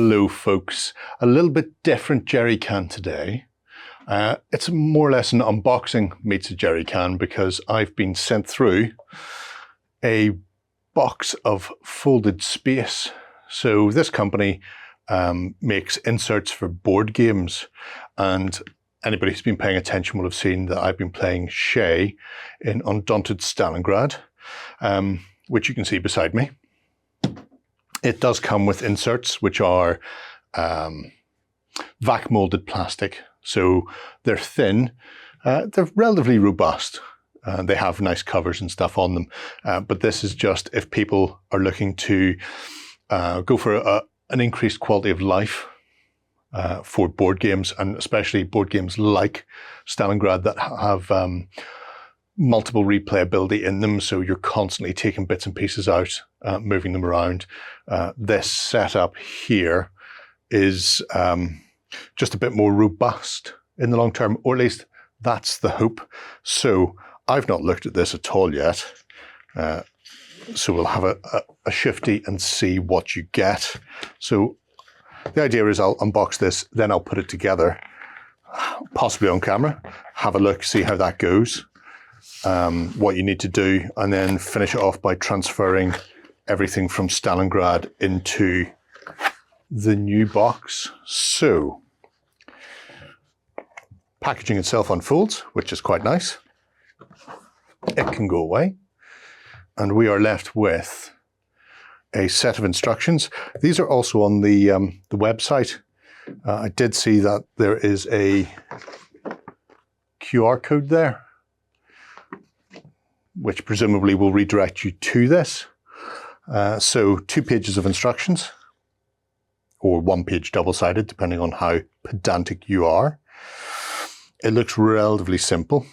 Hello folks, a little bit different Gerry Can today. It's more or less an unboxing meets a Gerry Can because I've been sent through a box of folded space. So this company makes inserts for board games, and anybody who's been paying attention will have seen that I've been playing Shay in Undaunted Stalingrad, which you can see beside me. It does come with inserts, which are vac molded plastic. So they're thin, they're relatively robust. They have nice covers and stuff on them. But this is just if people are looking to go for an increased quality of life for board games, and especially board games like Stalingrad that have multiple replayability in them, so you're constantly taking bits and pieces out, moving them around. This setup here is just a bit more robust in the long term, or at least that's the hope. So I've not looked at this at all yet. So we'll have a shifty and see what you get. So the idea is I'll unbox this, then I'll put it together, possibly on camera, have a look, see how that goes. What you need to do, and then finish it off by transferring everything from Stalingrad into the new box. So, packaging itself unfolds, which is quite nice. It can go away, and we are left with a set of instructions. These are also on the website. I did see that there is a QR code there, which presumably will redirect you to this. So 2 pages of instructions, or 1 page double-sided, depending on how pedantic you are. It looks relatively simple,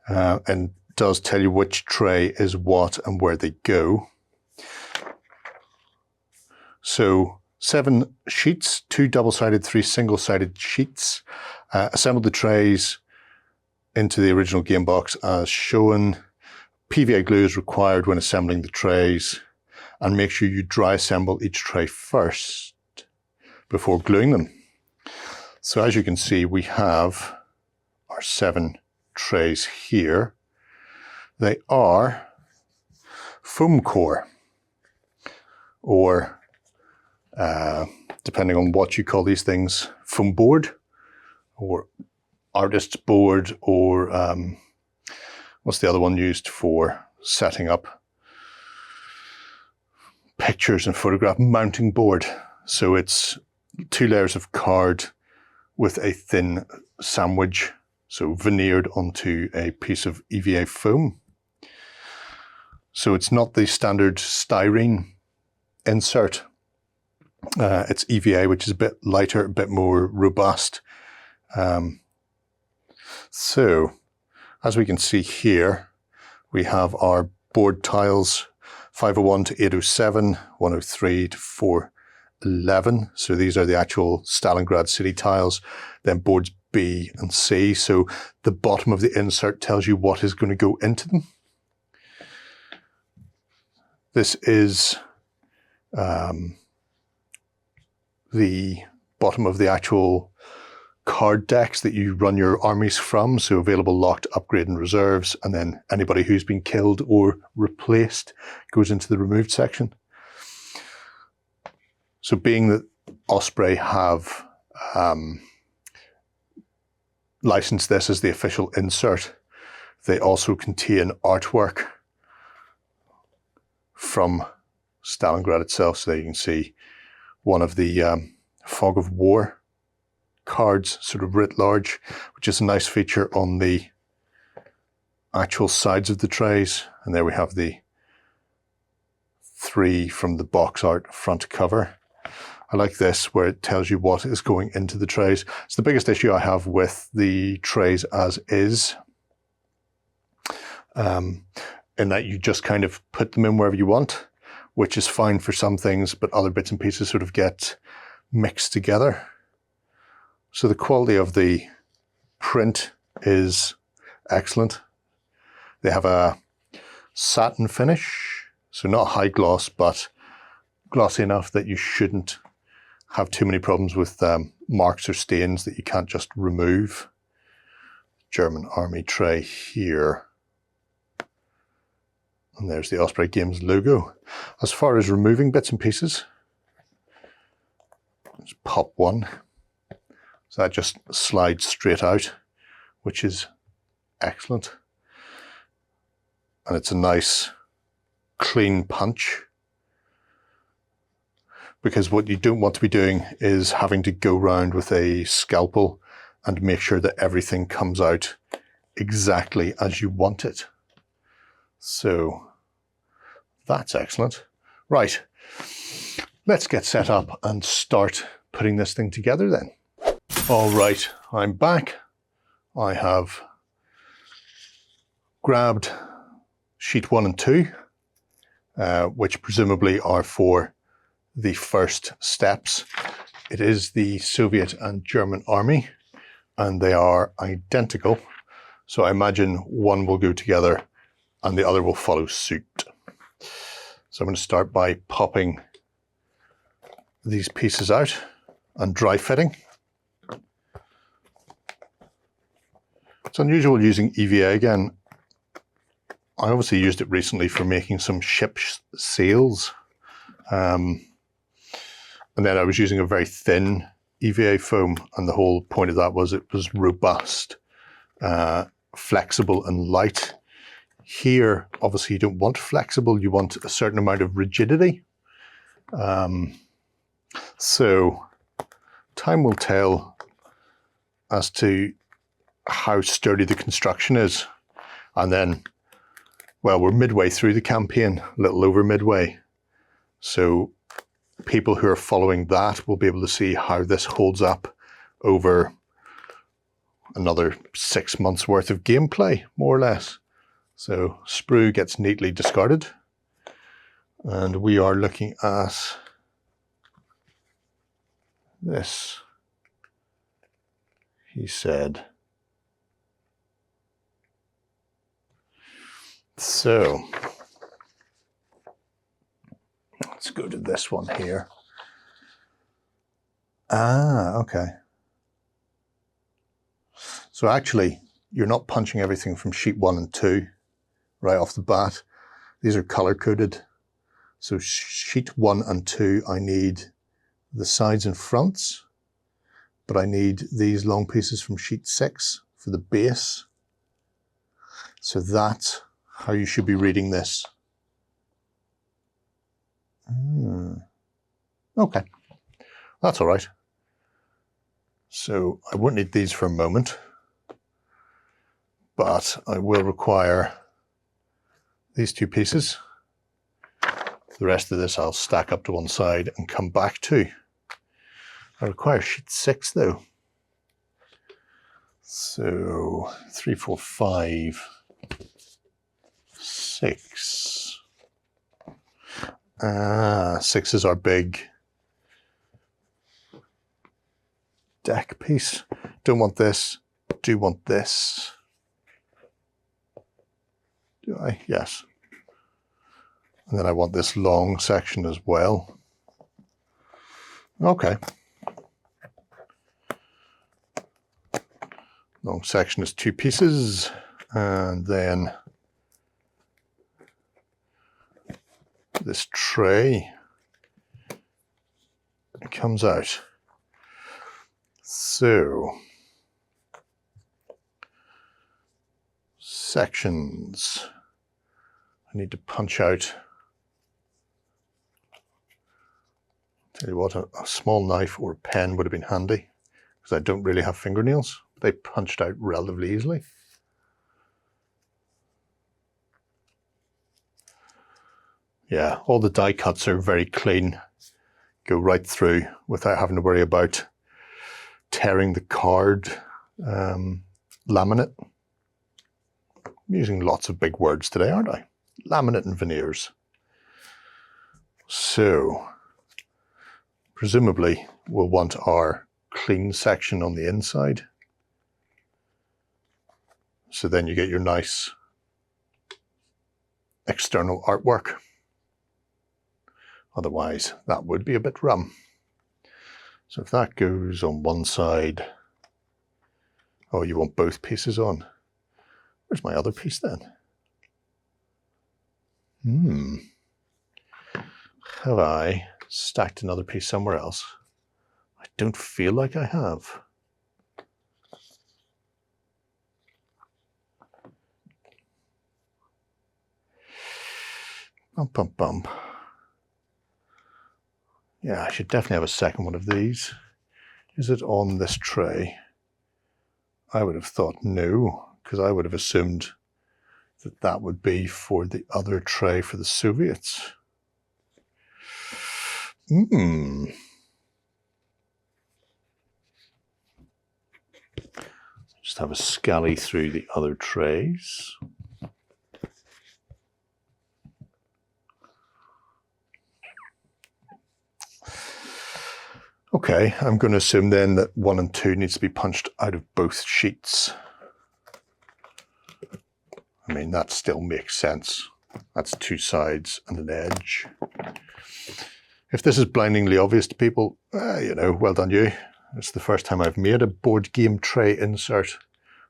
and does tell you which tray is what and where they go. So 7 sheets, 2 double-sided, 3 single-sided sheets. Assemble the trays into the original game box as shown. PVA glue is required when assembling the trays, and make sure you dry assemble each tray first before gluing them. So as you can see, we have our 7 trays here. They are foam core, or depending on what you call these things, foam board, or artist's board, or what's the other one used for setting up pictures and photograph, mounting board. So it's 2 layers of card with a thin sandwich, so veneered onto a piece of EVA foam. So it's not the standard styrene insert. It's EVA, which is a bit lighter, a bit more robust. So, as we can see here, we have our board tiles 501 to 807, 103 to 411. So these are the actual Stalingrad city tiles. Then boards B and C. So the bottom of the insert tells you what is going to go into them. This is the bottom of the actual card decks that you run your armies from, so available, locked, upgrade and reserves, and then anybody who's been killed or replaced goes into the removed section. So being that Osprey have licensed this as the official insert, they also contain artwork from Stalingrad itself. So there you can see one of the Fog of War cards, sort of writ large, which is a nice feature on the actual sides of the trays. And there we have the 3 from the box art front cover. I like this, where it tells you what is going into the trays. It's the biggest issue I have with the trays as is, in that you just kind of put them in wherever you want, which is fine for some things, but other bits and pieces sort of get mixed together. So the quality of the print is excellent. They have a satin finish, so not high gloss, but glossy enough that you shouldn't have too many problems with marks or stains that you can't just remove. German Army tray here. And there's the Osprey Games logo. As far as removing bits and pieces, just pop one. So that just slides straight out, which is excellent. And it's a nice clean punch, because what you don't want to be doing is having to go round with a scalpel and make sure that everything comes out exactly as you want it. So that's excellent. Right, let's get set up and start putting this thing together then. All right, I'm back. I have grabbed sheet 1 and 2, which presumably are for the first steps. It is the Soviet and German army, and they are identical. So I imagine one will go together and the other will follow suit. So I'm going to start by popping these pieces out and dry fitting. It's unusual using EVA again. I obviously used it recently for making some ship sails. And then I was using a very thin EVA foam, and the whole point of that was it was robust, flexible and light. Here, obviously you don't want flexible, you want a certain amount of rigidity. So time will tell as to how sturdy the construction is. And then, well, we're midway through the campaign, a little over midway. So people who are following that will be able to see how this holds up over another 6 months worth of gameplay, more or less. So sprue gets neatly discarded, and we are looking at this, he said. So let's go to this one here. Okay. So actually, you're not punching everything from sheet 1 and 2 right off the bat. These are color-coded. So sheet 1 and 2, I need the sides and fronts, but I need these long pieces from sheet 6 for the base. So that's how you should be reading this. Okay, that's all right. So I won't need these for a moment, but I will require these 2 pieces. The rest of this I'll stack up to one side and come back to. I require sheet 6 though. So 3, 4, 5, 6. 6 is our big deck piece. Don't want this, do want this. Do I? Yes. And then I want this long section as well. Okay. Long section is 2 pieces, and then this tray comes out. So, sections. I need to punch out, tell you what, a small knife or a pen would have been handy, because I don't really have fingernails. They punched out relatively easily. Yeah, all the die cuts are very clean, go right through without having to worry about tearing the card laminate. I'm using lots of big words today, aren't I? Laminate and veneers. So, presumably we'll want our clean section on the inside. So then you get your nice external artwork. Otherwise, that would be a bit rum. So if that goes on one side, oh, you want both pieces on. Where's my other piece then? Have I stacked another piece somewhere else? I don't feel like I have. Bum, bum, bum. Yeah, I should definitely have a second one of these. Is it on this tray? I would have thought no, because I would have assumed that that would be for the other tray for the Soviets. Just have a scally through the other trays. Okay, I'm going to assume then that 1 and 2 needs to be punched out of both sheets. I mean, that still makes sense. That's 2 sides and an edge. If this is blindingly obvious to people, you know, well done you. It's the first time I've made a board game tray insert.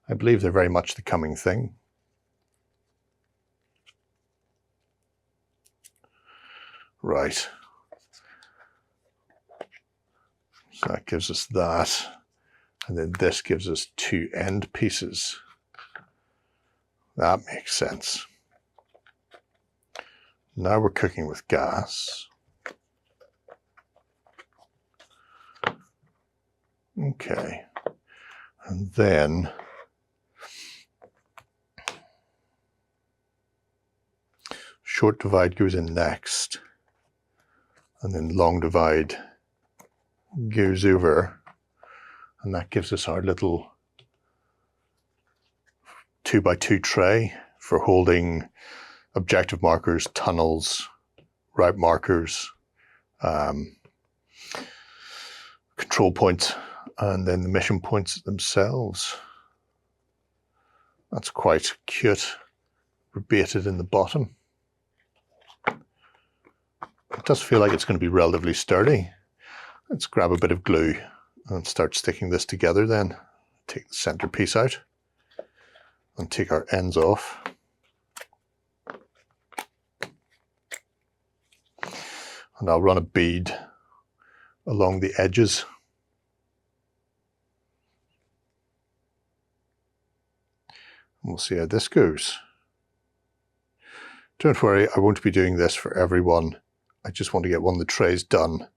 I believe they're very much the coming thing. Right. So that gives us that. And then this gives us 2 end pieces. That makes sense. Now we're cooking with gas. Okay. And then short divide goes in next. And then long divide goes over. And that gives us our little 2x2 tray for holding objective markers, tunnels, route markers, control points, and then the mission points themselves. That's quite cute, rebated in the bottom. It does feel like it's going to be relatively sturdy. Let's grab a bit of glue and start sticking this together then. Take the center piece out and take our ends off. And I'll run a bead along the edges. And we'll see how this goes. Don't worry, I won't be doing this for everyone. I just want to get one of the trays done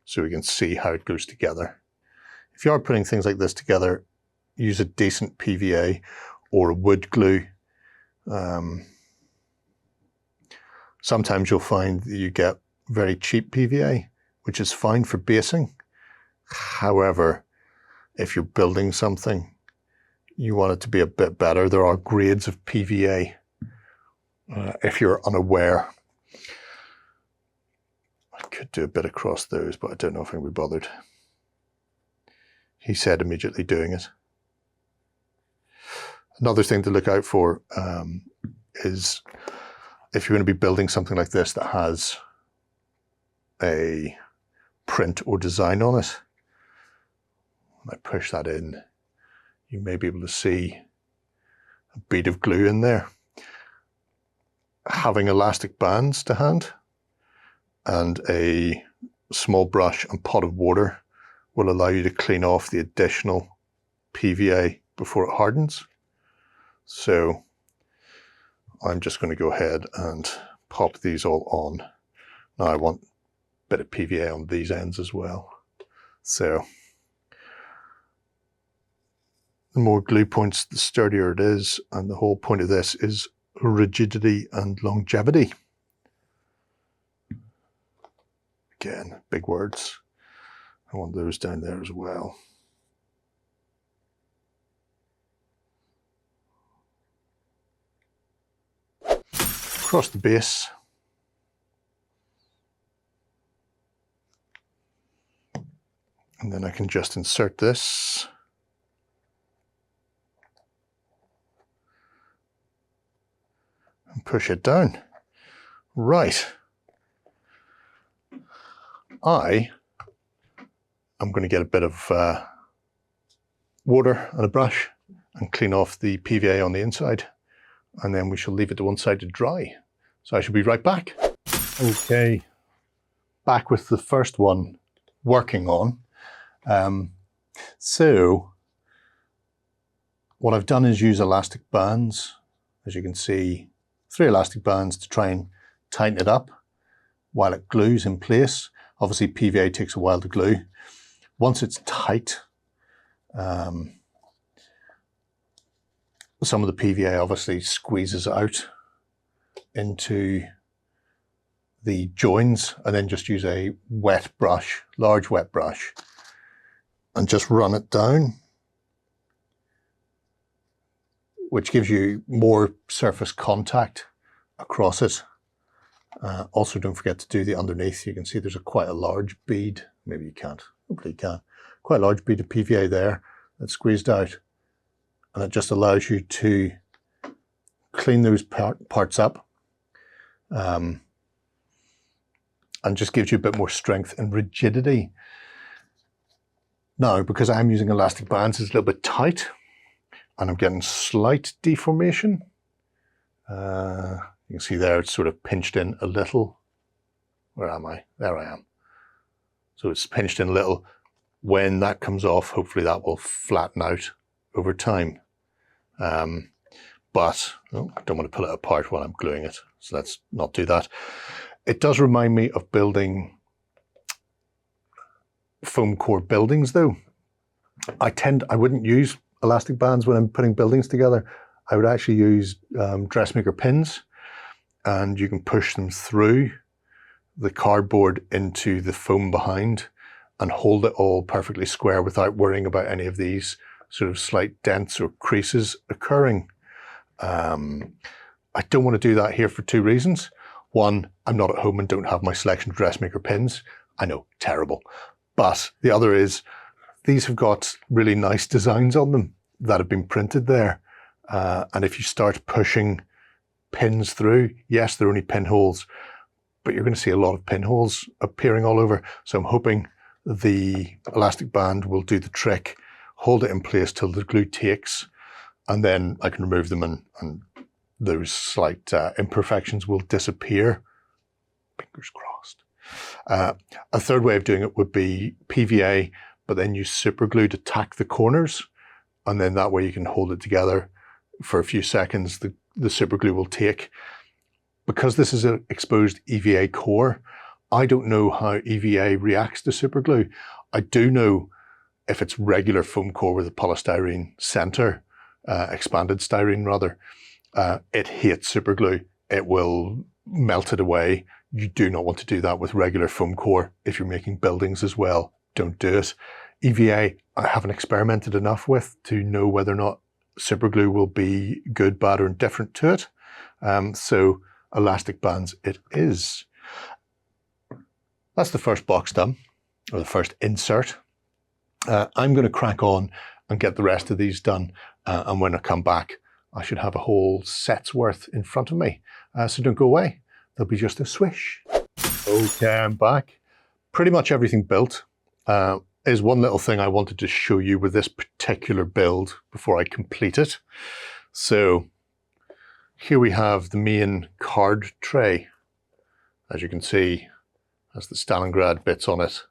so we can see how it goes together. If you are putting things like this together, use a decent PVA or a wood glue. Sometimes you'll find that you get very cheap PVA, which is fine for basing. However, if you're building something, you want it to be a bit better. There are grades of PVA. If you're unaware, I could do a bit across those, but I don't know if I can be bothered. He said immediately doing it. Another thing to look out for is if you're going to be building something like this that has a print or design on it, when I push that in, you may be able to see a bead of glue in there. Having elastic bands to hand and a small brush and pot of water will allow you to clean off the additional PVA before it hardens. So I'm just going to go ahead and pop these all on. Now I want a bit of PVA on these ends as well. So the more glue points, the sturdier it is, and the whole point of this is rigidity and longevity. Again, big words. I want those down there as well. Across the base. And then I can just insert this. And push it down. Right. I I'm going to get a bit of water and a brush and clean off the PVA on the inside, and then we shall leave it to one side to dry. So I shall be right back. Okay, back with the first one working on. So what I've done is use elastic bands. As you can see, 3 elastic bands to try and tighten it up while it glues in place. Obviously PVA takes a while to glue. Once it's tight, some of the PVA obviously squeezes out into the joins, and then just use a wet brush, large wet brush, and just run it down, which gives you more surface contact across it. Also, don't forget to do the underneath. You can see there's quite a large bead. Maybe you can't. Hopefully you can. Quite a large bead of PVA there that's squeezed out. And it just allows you to clean those parts up. And just gives you a bit more strength and rigidity. Now, because I'm using elastic bands, it's a little bit tight. And I'm getting slight deformation. You can see there it's sort of pinched in a little. Where am I? There I am. So it's pinched in a little. When that comes off, hopefully that will flatten out over time. But I don't want to pull it apart while I'm gluing it. So let's not do that. It does remind me of building foam core buildings though. I wouldn't use elastic bands when I'm putting buildings together. I would actually use dressmaker pins, and you can push them through the cardboard into the foam behind and hold it all perfectly square without worrying about any of these sort of slight dents or creases occurring. I don't want to do that here for 2 reasons. One, I'm not at home and don't have my selection of dressmaker pins. I know, terrible. But the other is, these have got really nice designs on them that have been printed there. And if you start pushing pins through, yes, they're only pinholes, but you're going to see a lot of pinholes appearing all over. So I'm hoping the elastic band will do the trick, hold it in place till the glue takes, and then I can remove them and those slight imperfections will disappear. Fingers crossed. A third way of doing it would be PVA, but then use super glue to tack the corners, and then that way you can hold it together for a few seconds. The super glue will take. Because this is an exposed EVA core, I don't know how EVA reacts to super glue. I do know if it's regular foam core with a polystyrene center, expanded styrene rather, it hates super glue. It will melt it away. You do not want to do that with regular foam core. If you're making buildings as well, don't do it. EVA, I haven't experimented enough with to know whether or not super glue will be good, bad, or indifferent to it. So elastic bands it is. That's the first box done, or the first insert. I'm going to crack on and get the rest of these done. And when I come back, I should have a whole set's worth in front of me. So don't go away. There'll be just a swish. Okay, I'm back. Pretty much everything built. There's one little thing I wanted to show you with this particular build before I complete it. So here we have the main card tray. As you can see, has the Stalingrad bits on it,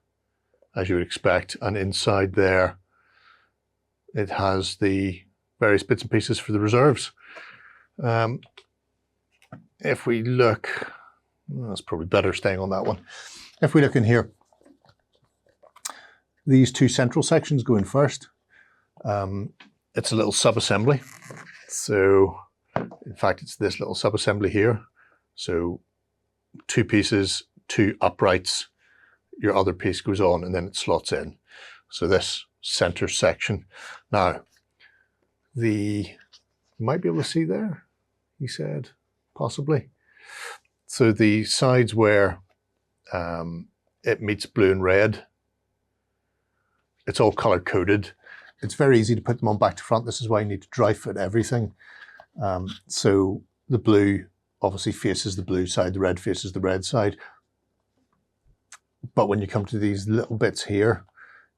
as you would expect. And inside there, it has the various bits and pieces for the reserves. If we look, that's probably better staying on that one. If we look in here, these 2 central sections go in first. It's a little sub-assembly. So, in fact, it's this little sub-assembly here. So 2 pieces, 2 uprights, your other piece goes on and then it slots in. So this center section. Now, you might be able to see there, he said, possibly. So the sides where it meets blue and red, it's all color coded. It's very easy to put them on back to front. This is why you need to dry fit everything. So the blue obviously faces the blue side, the red faces the red side. But when you come to these little bits here,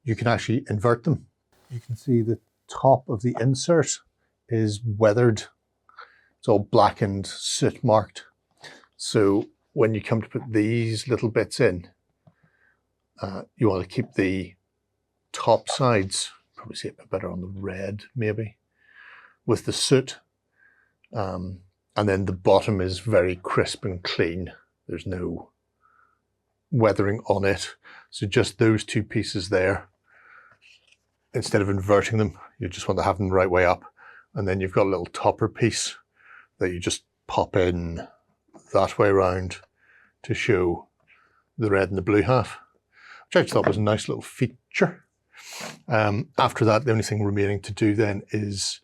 you can actually invert them. You can see the top of the insert is weathered. It's all blackened, soot marked. So when you come to put these little bits in, you want to keep the top sides, probably see it a bit better on the red maybe, with the soot. And then the bottom is very crisp and clean. There's no weathering on it. So just those two pieces there, instead of inverting them, you just want to have them the right way up. And then you've got a little topper piece that you just pop in that way around to show the red and the blue half, which I just thought was a nice little feature. After that, the only thing remaining to do then is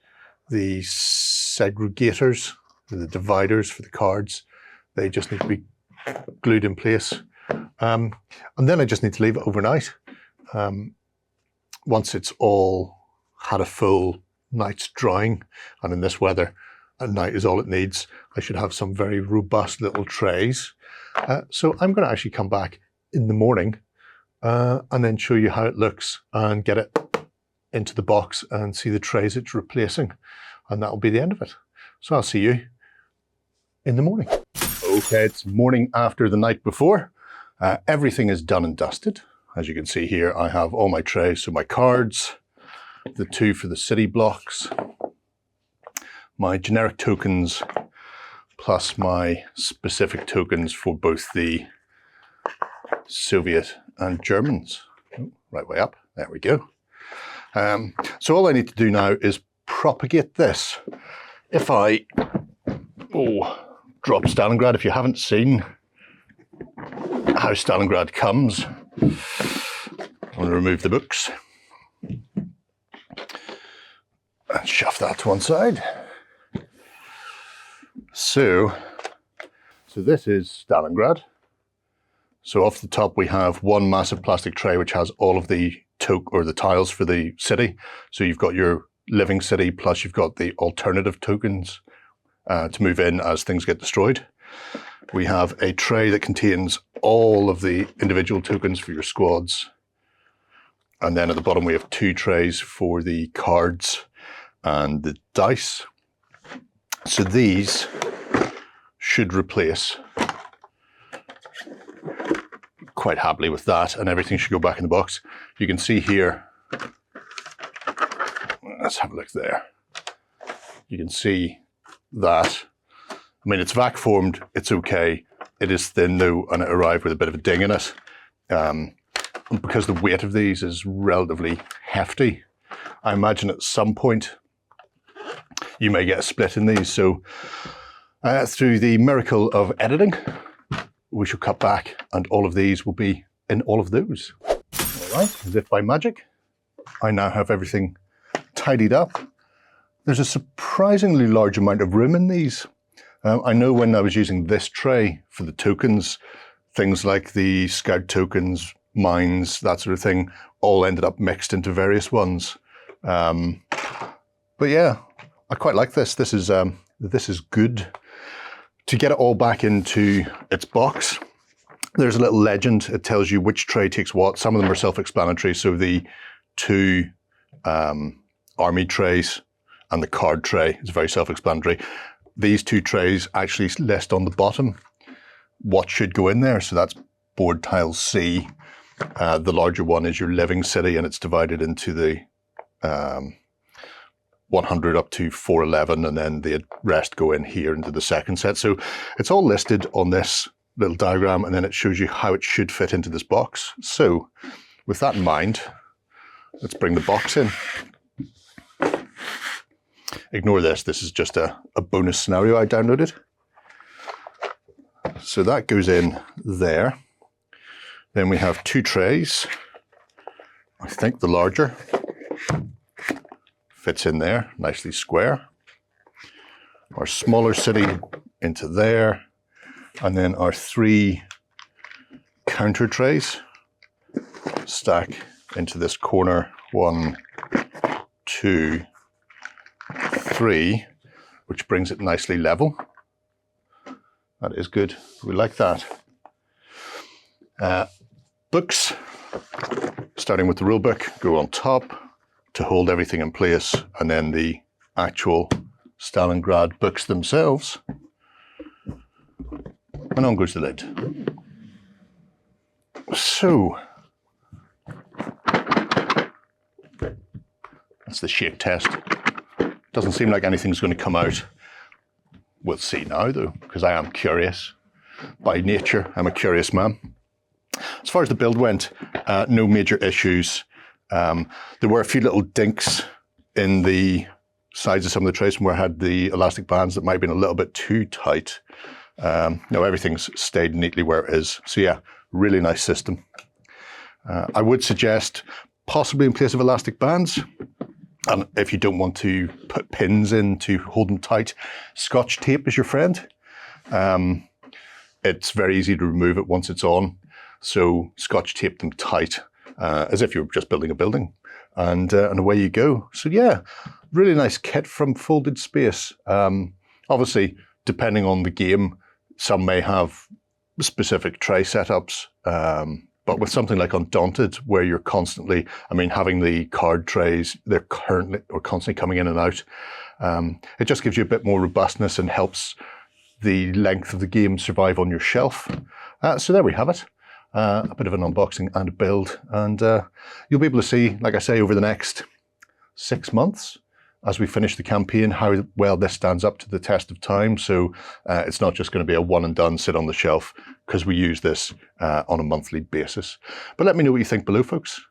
the segregators, the dividers for the cards. They just need to be glued in place. And then I just need to leave it overnight. Once it's all had a full night's drying, and in this weather, a night is all it needs, I should have some very robust little trays. So I'm going to actually come back in the morning and then show you how it looks and get it into the box and see the trays it's replacing. And that'll be the end of it. So I'll see you in the morning. Okay, it's morning after the night before. Everything is done and dusted. As you can see here, I have all my trays, so my cards, the two for the city blocks, my generic tokens, plus my specific tokens for both the Soviet and Germans. Right way up, there we go. So all I need to do now is propagate this. If I drop Stalingrad, if you haven't seen how Stalingrad comes, I'm going to remove the books and shove that to one side. So this is Stalingrad. So off the top we have one massive plastic tray which has all of the tiles for the city. So you've got your living city, plus you've got the alternative tokens to move in as things get destroyed. We have a tray that contains all of the individual tokens for your squads. And then at the bottom we have two trays for the cards and the dice. So these should replace quite happily with that, and everything should go back in the box. You can see here, let's have a look there. You can see that, I mean, it's vac formed, it's okay. It is thin though, and it arrived with a bit of a ding in it. And because the weight of these is relatively hefty, I imagine at some point you may get a split in these. So through the miracle of editing, we shall cut back and all of these will be in all of those. All right, as if by magic, I now have everything tidied up. There's a surprisingly large amount of room in these. I know when I was using this tray for the tokens, things like the scout tokens, mines, that sort of thing, all ended up mixed into various ones. But yeah, I quite like this. This is good. To get it all back into its box, there's a little legend. It tells you which tray takes what. Some of them are self-explanatory. So the two army trays and the card tray is very self-explanatory. These two trays actually list on the bottom what should go in there. So that's board tile C. The larger one is your living city, and it's divided into the 100 up to 411, and then the rest go in here into the second set. So it's all listed on this little diagram, and then it shows you how it should fit into this box. So with that in mind, let's bring the box in. Ignore this. This is just a bonus scenario I downloaded. So that goes in there. Then we have two trays. I think the larger fits in there, nicely square. Our smaller city into there. And then our three counter trays stack into this corner. 1, 2, 3, which brings it nicely level. That is good. We like that. Books. starting with the rulebook, go on top to hold everything in place, and then the actual Stalingrad books themselves. And on goes the lid. So, that's the shake test. Doesn't seem like anything's going to come out. We'll see now though, because I am curious. By nature, I'm a curious man. As far as the build went, no major issues. There were a few little dinks in the sides of some of the trays from where I had the elastic bands that might have been a little bit too tight. No, everything's stayed neatly where it is. So yeah, really nice system. I would suggest possibly in place of elastic bands, and if you don't want to put pins in to hold them tight, Scotch tape is your friend. It's very easy to remove it once it's on. So Scotch tape them tight as if you were just building a building, and away you go. So yeah, really nice kit from Folded Space. Obviously, depending on the game, some may have specific tray setups, but with something like Undaunted, where you're constantly, having the card trays, they're constantly coming in and out. It just gives you a bit more robustness and helps the length of the game survive on your shelf. So there we have it. A bit of an unboxing and a build, and you'll be able to see, like I say, over the next 6 months as we finish the campaign, how well this stands up to the test of time. So it's not just going to be a one and done, sit on the shelf, because we use this on a monthly basis. But let me know what you think below, folks.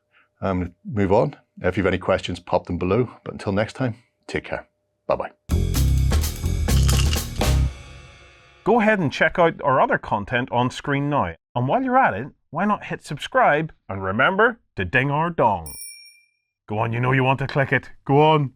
Move on. If you have any questions, pop them below. But until next time, take care. Bye-bye. Go ahead and check out our other content on screen now. And while you're at it, why not hit subscribe and remember to ding our dong. Go on, you know you want to click it. Go on.